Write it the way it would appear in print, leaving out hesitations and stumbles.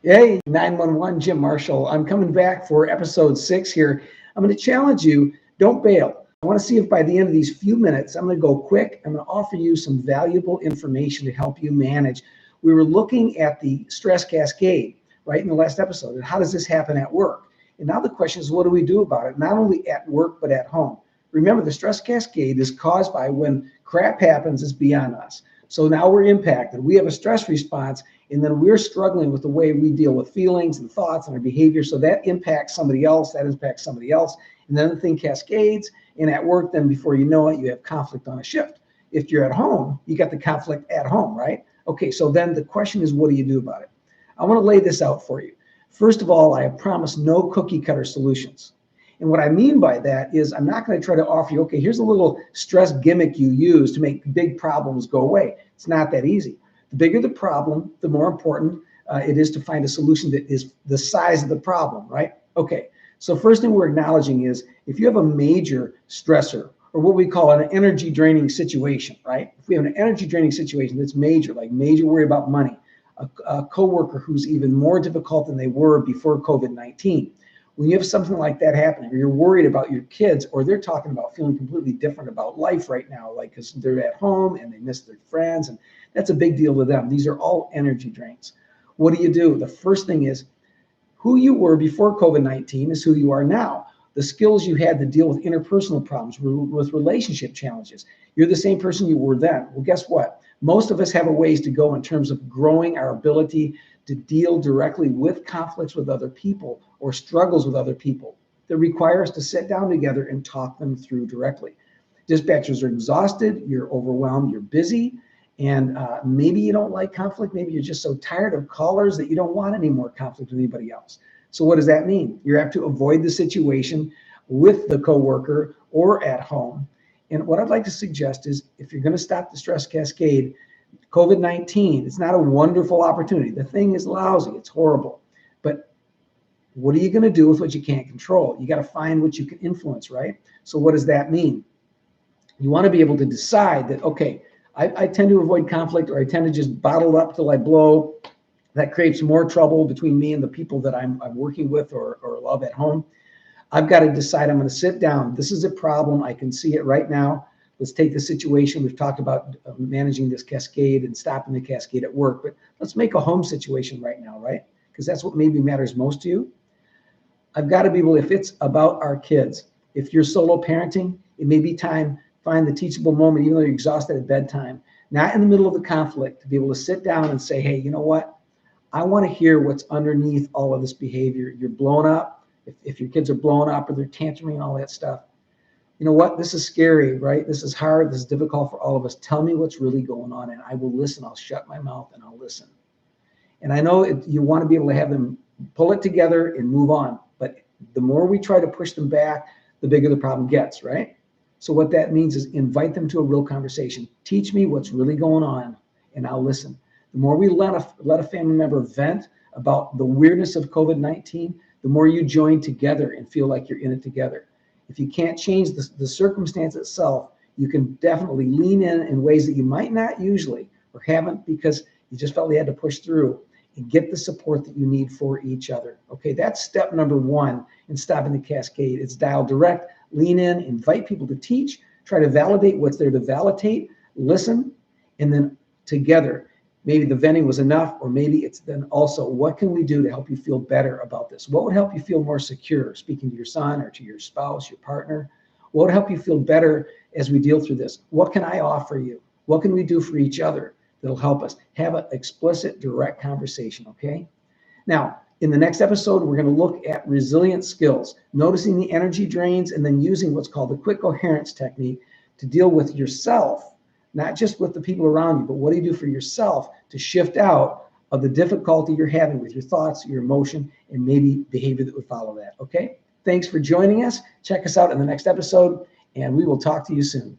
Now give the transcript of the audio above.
Hey, 911, Jim Marshall. I'm coming back for episode 6 here. I'm going to challenge you, don't bail. I want to see if by the end of these few minutes, I'm going to go quick. I'm going to offer you some valuable information to help you manage. We were looking at the stress cascade, right, in the last episode. And how does this happen at work? And now the question is, what do we do about it? Not only at work, but at home. Remember, the stress cascade is caused by when crap happens, it's beyond us. So now we're impacted. We have a stress response, and then we're struggling with the way we deal with feelings and thoughts and our behavior. So that impacts somebody else, and then the thing cascades. And at work, then before you know it, you have conflict on a shift. If you're at home, you got the conflict at home, right? Okay, so then the question is, what do you do about it? I want to lay this out for you. First of all, I have promised no cookie cutter solutions. And what I mean by that is I'm not going to try to offer you, okay, here's a little stress gimmick you use to make big problems go away. It's not that easy. The bigger the problem, the more important it is to find a solution that is the size of the problem, right? Okay, so first thing we're acknowledging is if you have a major stressor or what we call an energy draining situation, right? If we have an energy draining situation that's major, like major worry about money, a coworker who's even more difficult than they were before COVID-19, when you have something like that happening, or you're worried about your kids, or they're talking about feeling completely different about life right now, like because they're at home and they miss their friends, and that's a big deal to them. These are all energy drains. What do? The first thing is who you were before COVID-19 is who you are now. The skills you had to deal with interpersonal problems, with relationship challenges, you're the same person you were then. Well, guess what? Most of us have a ways to go in terms of growing our ability to deal directly with conflicts with other people or struggles with other people that require us to sit down together and talk them through directly. Dispatchers are exhausted, you're overwhelmed, you're busy, and maybe you don't like conflict. Maybe you're just so tired of callers that you don't want any more conflict with anybody else. So what does that mean? You have to avoid the situation with the coworker or at home. And what I'd like to suggest is if you're going to stop the stress cascade, COVID-19, it's not a wonderful opportunity. The thing is lousy. It's horrible. But what are you going to do with what you can't control? You got to find what you can influence, right? So what does that mean? You want to be able to decide that, okay, I tend to avoid conflict, or I tend to just bottle up till I blow. That creates more trouble between me and the people that I'm working with or love at home. I've got to decide I'm going to sit down. This is a problem. I can see it right now. Let's take the situation. We've talked about managing this cascade and stopping the cascade at work, but let's make a home situation right now, right? Because that's what maybe matters most to you. I've got to be able, if it's about our kids, if you're solo parenting, it may be time, find the teachable moment, even though you're exhausted at bedtime, not in the middle of the conflict, to be able to sit down and say, hey, you know what? I want to hear what's underneath all of this behavior. You're blown up. If your kids are blown up or they're tantruming and all that stuff, you know what? This is scary, right? This is hard. This is difficult for all of us. Tell me what's really going on, and I will listen. I'll shut my mouth and I'll listen. And I know you want to be able to have them pull it together and move on. But the more we try to push them back, the bigger the problem gets, right? So what that means is invite them to a real conversation. Teach me what's really going on, and I'll listen. The more we let a family member vent about the weirdness of COVID-19, the more you join together and feel like you're in it together. If you can't change the circumstance itself, you can definitely lean in ways that you might not usually or haven't because you just felt you had to push through and get the support that you need for each other. Okay, that's step number 1 in stopping the cascade. It's dial direct, lean in, invite people to teach, try to validate what's there to validate, listen, and then together, maybe the venting was enough, or maybe it's then also, what can we do to help you feel better about this? What would help you feel more secure, speaking to your son or to your spouse, your partner? What would help you feel better as we deal through this? What can I offer you? What can we do for each other that'll help us? Have an explicit, direct conversation, okay? Now, in the next episode, we're going to look at resilient skills, noticing the energy drains, and then using what's called the quick coherence technique to deal with yourself, not just with the people around you, but what do you do for yourself to shift out of the difficulty you're having with your thoughts, your emotion, and maybe behavior that would follow that, okay? Thanks for joining us. Check us out in the next episode, and we will talk to you soon.